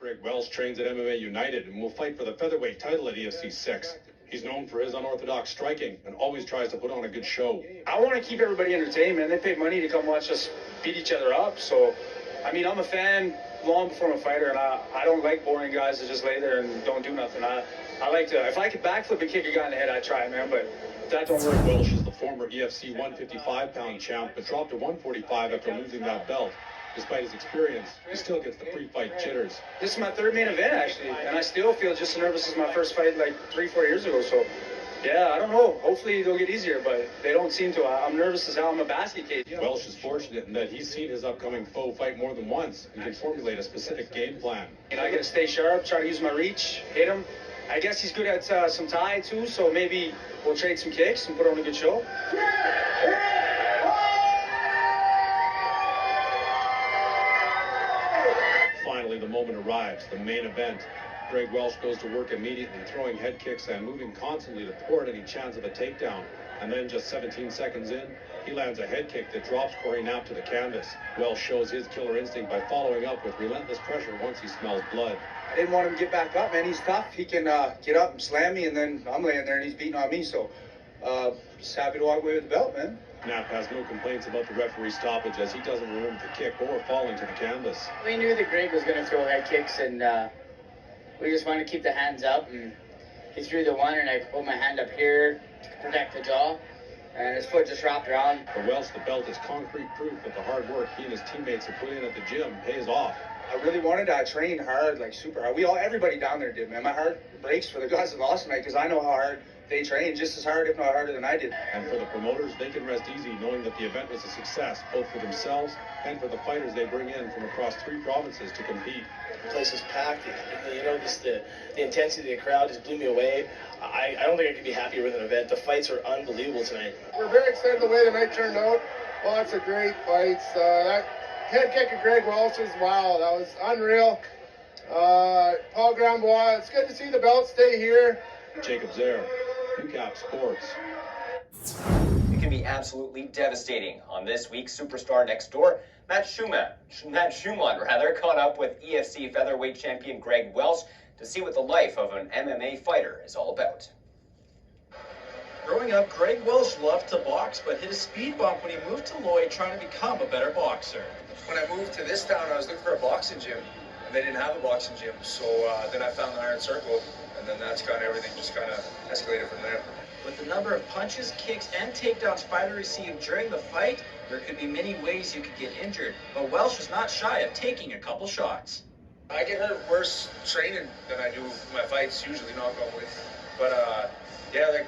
Greg Welsh trains at MMA United and will fight for the featherweight title at EFC 6. He's known for his unorthodox striking and always tries to put on a good show. I want to keep everybody entertained, man. They pay money to come watch us beat each other up. So, I mean, I'm a fan long before I'm a fighter, and I don't like boring guys that just lay there and don't do nothing. I like to, if I could backflip and kick a guy in the head, I'd try it, man, but that don't work. Welsh is the former EFC 155-pound champ, but dropped to 145 after losing that belt. Despite his experience, he still gets the pre-fight jitters. This is my third main event, actually, and I still feel just as nervous as my first fight like 3-4 years ago. So, yeah, I don't know. Hopefully they'll get easier, but they don't seem to. I'm nervous as hell. I'm a basket case. Welsh is fortunate in that he's seen his upcoming foe fight more than once and can formulate a specific game plan. And I got to stay sharp, try to use my reach, hit him. I guess he's good at some tie, too, so maybe we'll trade some kicks and put on a good show. Finally, the moment arrives, the main event. Greg Welsh goes to work immediately, throwing head kicks and moving constantly to thwart any chance of a takedown. And then just 17 seconds in, he lands a head kick that drops Corey Knapp to the canvas. Welsh shows his killer instinct by following up with relentless pressure once he smells blood. I didn't want him to get back up, man. He's tough. He can get up and slam me, and then I'm laying there and he's beating on me. So just happy to walk away with the belt, man. Knapp has no complaints about the referee's stoppage as he doesn't remember the kick or falling to the canvas. We knew that Greg was going to throw head kicks, and we just wanted to keep the hands up. And he threw the one, and I put my hand up here to protect the jaw, and his foot just wrapped around. For Welsh, the belt is concrete proof that the hard work he and his teammates have put in at the gym pays off. I really wanted to. I trained hard, like super hard. Everybody down there did, man. My heart breaks for the guys that lost tonight because I know how hard they train, just as hard, if not harder than I did. And for the promoters, they can rest easy knowing that the event was a success, both for themselves and for the fighters they bring in from across 3 provinces to compete. The place was packed. You know, just the intensity of the crowd just blew me away. I don't think I could be happier with an event. The fights were unbelievable tonight. We're very excited the way the night turned out. Lots of great fights. That head kick of Greg Welsh was wow. That was unreal. Paul Grambois, it's good to see the belt stay here. Jacob Zare, UCAP Sports. It can be absolutely devastating. On this week's Superstar Next Door, Matt Schumann caught up with EFC featherweight champion Greg Welsh to see what the life of an MMA fighter is all about. Growing up, Greg Welsh loved to box, but hit a speed bump when he moved to Lloyd trying to become a better boxer. When I moved to this town, I was looking for a boxing gym, and they didn't have a boxing gym. So then I found the Iron Circle, and then that's kind of everything just kind of escalated from there. With the number of punches, kicks, and takedowns fighter received during the fight, there could be many ways you could get injured, but Welsh is not shy of taking a couple shots. I get hurt worse training than I do my fights, usually, knock on wood. But yeah, like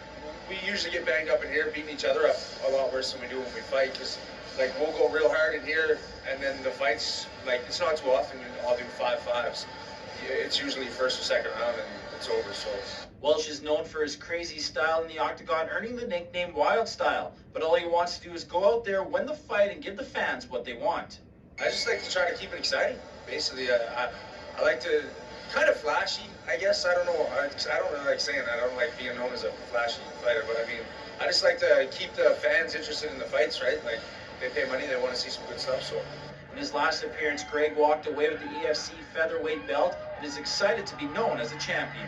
we usually get banged up in here, beating each other up a lot worse than we do when we fight, because like we'll go real hard in here, and then the fights, like it's not too often I'll do 5-5s. It's usually first or second round and it's over. So Welsh is known for his crazy style in the octagon, earning the nickname Wild Style. But all he wants to do is go out there, win the fight, and give the fans what they want. I just like to try to keep it exciting. Basically, I like to kind of flashy, I guess. I don't know. I don't really like saying that. I don't like being known as a flashy fighter, but I mean, I just like to keep the fans interested in the fights, right? Like they pay money, they want to see some good stuff. So. In his last appearance, Greg walked away with the EFC featherweight belt and is excited to be known as a champion.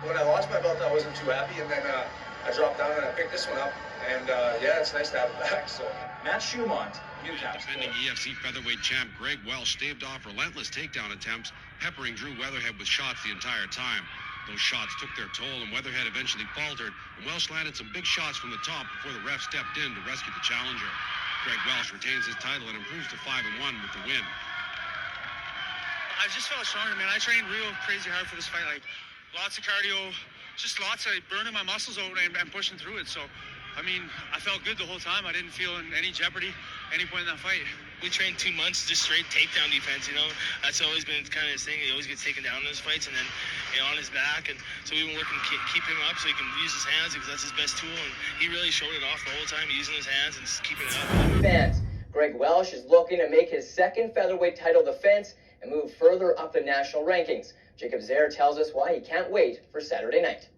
When I lost my belt, I wasn't too happy, and then I dropped down and I picked this one up, and yeah, it's nice to have it back. So Matt Schumann, UCAP. Defending EFC featherweight champ Greg Welsh staved off relentless takedown attempts, peppering Drew Weatherhead with shots the entire time. Those shots took their toll, and Weatherhead eventually faltered, and Welsh landed some big shots from the top before the ref stepped in to rescue the challenger. Greg Welsh retains his title and improves to 5-1 with the win. I just felt stronger, man. I trained real crazy hard for this fight, like lots of cardio, just lots of burning my muscles out and pushing through it. So, I mean, I felt good the whole time. I didn't feel in any jeopardy any point in that fight. We trained 2 months just straight takedown defense, you know. That's always been kind of his thing. He always gets taken down in those fights and then on his back. And so we've been working to keep him up so he can use his hands because that's his best tool. And he really showed it off the whole time, using his hands and just keeping it up. Fans, Greg Welsh is looking to make his second featherweight title defense and move further up the national rankings. Jacob Zare tells us why he can't wait for Saturday night.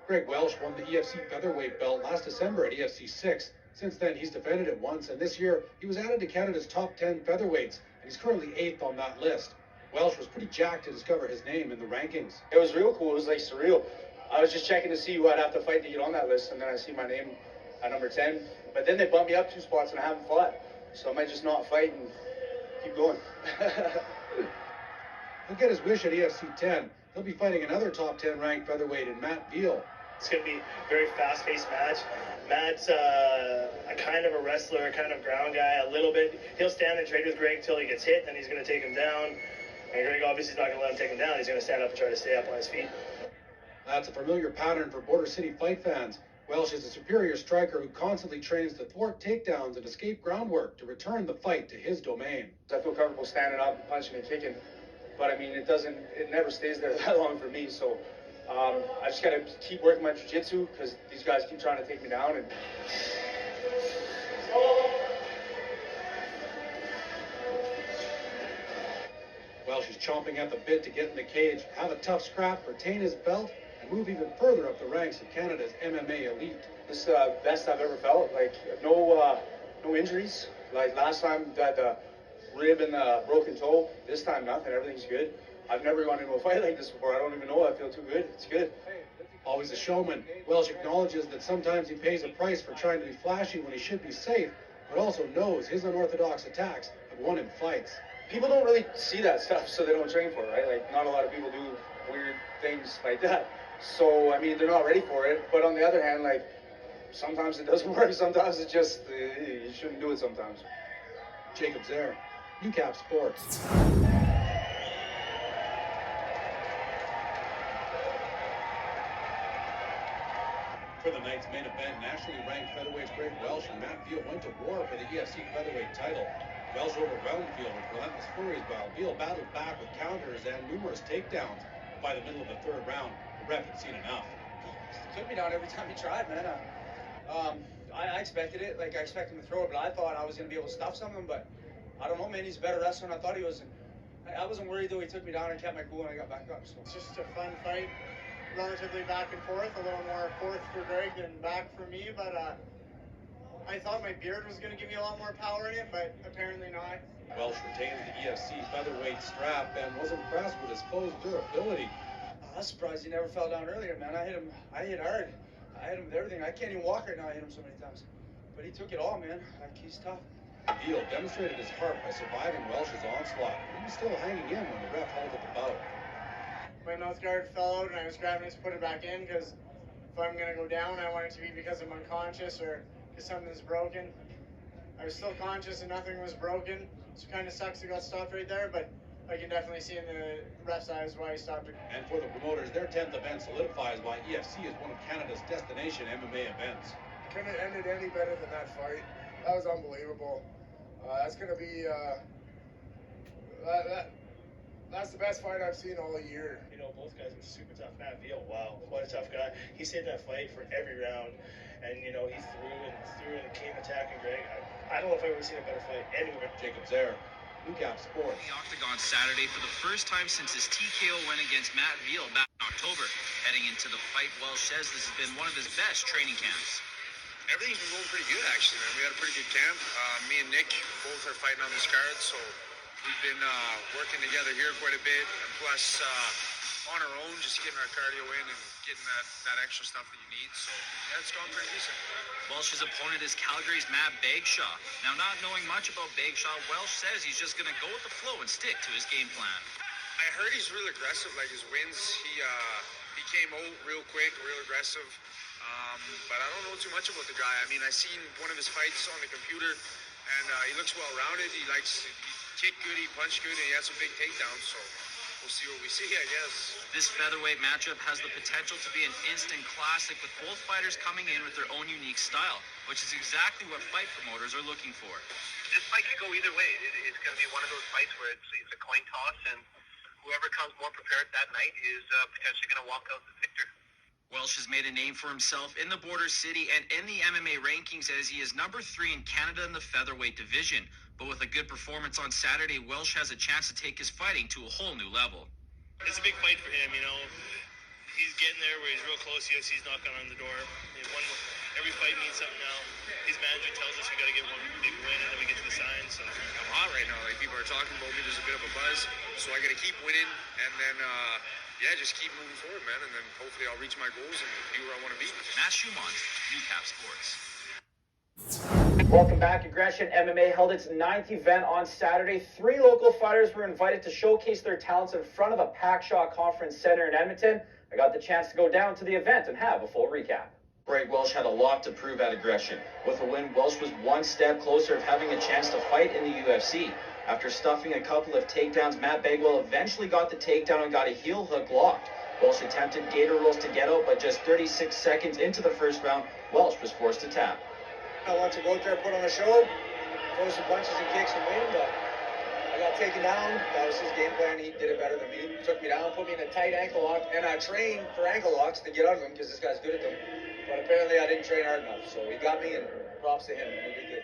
Greg Welsh won the EFC featherweight belt last December at EFC 6, Since then, he's defended it once, and this year he was added to Canada's top 10 featherweights, and he's currently 8th on that list. Welsh was pretty jacked to discover his name in the rankings. It was real cool. It was like surreal. I was just checking to see who I'd have to fight to get on that list, and then I see my name at number 10. But then they bumped me up 2 spots, and I haven't fought. So I might just not fight and keep going. He'll get his wish at EFC 10. He'll be fighting another top 10 ranked featherweight in Matt Veal. It's going to be a very fast-paced match. Matt's a kind of a wrestler, a kind of ground guy, a little bit. He'll stand and trade with Greg till he gets hit, then he's going to take him down. And Greg obviously is not going to let him take him down. He's going to stand up and try to stay up on his feet. That's a familiar pattern for Border City fight fans. Welsh is a superior striker who constantly trains to thwart takedowns and escape groundwork to return the fight to his domain. I feel comfortable standing up and punching and kicking. But I mean, it never stays there that long for me. So I just got to keep working my jiu-jitsu because these guys keep trying to take me down. And Welsh is chomping at the bit to get in the cage, have a tough scrap, retain his belt, and move even further up the ranks of Canada's MMA elite. This is the best I've ever felt. Like no injuries. Like last time, I had the rib and the broken toe. This time, nothing. Everything's good. I've never gone into a fight like this before. I don't even know. I feel too good. It's good. Always a showman, Welsh acknowledges that sometimes he pays a price for trying to be flashy when he should be safe, but also knows his unorthodox attacks have won him fights. People don't really see that stuff, so they don't train for it, right? Like, not a lot of people do weird things like that. So, I mean, they're not ready for it. But on the other hand, like, sometimes it doesn't work. Sometimes it's just, you shouldn't do it sometimes. Jacob Zaire, UCAP Sports. For the night's main event, nationally ranked featherweights Greg Welsh and Matt Veal went to war for the EFC featherweight title. Welsh overwhelmed Veal with relentless flurries while Veal battled back with counters and numerous takedowns. By the middle of the third round, the ref had seen enough. He took me down every time he tried, man. I expected it. Like, I expected him to throw it, but I thought I was going to be able to stuff some of them. But I don't know, man. He's a better wrestler than I thought he was. I wasn't worried, though. He took me down and kept my cool, and I got back up. So. It's just a fun fight. Relatively back and forth, a little more forth for Greg than back for me, but I thought my beard was going to give me a lot more power in it, but apparently not. Welsh retains the EFC featherweight strap and was impressed with his foe's durability. I was surprised he never fell down earlier, man. I hit hard. I hit him with everything. I can't even walk right now. I hit him so many times. But he took it all, man. Like, he's tough. Veal demonstrated his heart by surviving Welsh's onslaught. He was still hanging in when the ref halted the bout. My mouth guard fell out and I was grabbing it to put it back in because if I'm going to go down, I want it to be because I'm unconscious or because something's broken. I was still conscious and nothing was broken, so it kind of sucks it got stopped right there, but I can definitely see in the ref's eyes why he stopped it. And for the promoters, their 10th event solidifies why EFC is one of Canada's destination MMA events. Couldn't have ended any better than that fight. That was unbelievable. That's going to be... That's the best fight I've seen all year. You know, both guys were super tough. Matt Veal, wow, what a tough guy. He saved that fight for every round. And, you know, he threw and came attacking Greg. I don't know if I've ever seen a better fight anywhere. Jacob Zaire, UCAP Sports. The Octagon Saturday for the first time since his TKO win against Matt Veal back in October. Heading into the fight, Welsh says this has been one of his best training camps. Everything's been going pretty good, actually, man. We had a pretty good camp. Me and Nick both are fighting on this card, so we've been working together here quite a bit, and plus on our own, just getting our cardio in and getting that extra stuff that you need. So yeah, it's gone pretty decent. Welsh's opponent is Calgary's Matt Bagshaw. Now, not knowing much about Bagshaw, Welsh says he's just going to go with the flow and stick to his game plan. I heard he's real aggressive. Like his wins, he came out real quick, real aggressive. But I don't know too much about the guy. I mean, I seen one of his fights on the computer, and he looks well-rounded. He kick good, he punch good, and he has some big takedowns, so we'll see what we see, I guess. This featherweight matchup has the potential to be an instant classic, with both fighters coming in with their own unique style, which is exactly what fight promoters are looking for. This fight could go either way. It's going to be one of those fights where it's a coin toss, and whoever comes more prepared that night is potentially going to walk out the victor. Welsh has made a name for himself in the Border City and in the MMA rankings, as he is number 3 in Canada in the featherweight division. But with a good performance on Saturday, Welsh has a chance to take his fighting to a whole new level. It's a big fight for him, you know. He's getting there where he's real close. UFC's knocking on the door. every fight means something now. His manager tells us we got to get one big win and then we get to the sign. So I'm hot right now. Like, people are talking about me. There's a bit of a buzz. So I got to keep winning and then, just keep moving forward, man. And then hopefully I'll reach my goals and be where I want to be. Matt Schumont, Newcap Sports. Welcome back. Aggression MMA held its 9th event on Saturday. 3 local fighters were invited to showcase their talents in front of a Packshaw Conference Center in Edmonton. I got the chance to go down to the event and have a full recap. Greg Welsh had a lot to prove at Aggression. With a win, Welsh was one step closer of having a chance to fight in the UFC. After stuffing a couple of takedowns, Matt Bagwell eventually got the takedown and got a heel hook locked. Welsh attempted gator rolls to get out, but just 36 seconds into the first round, Welsh was forced to tap. I want to go out there, put on a show, throw some punches and kicks and win, but I got taken down. That was his game plan. He did it better than me. Took me down, put me in a tight ankle lock, and I trained for ankle locks to get out of them because this guy's good at them. But apparently I didn't train hard enough, so he got me, and props to him. He did good.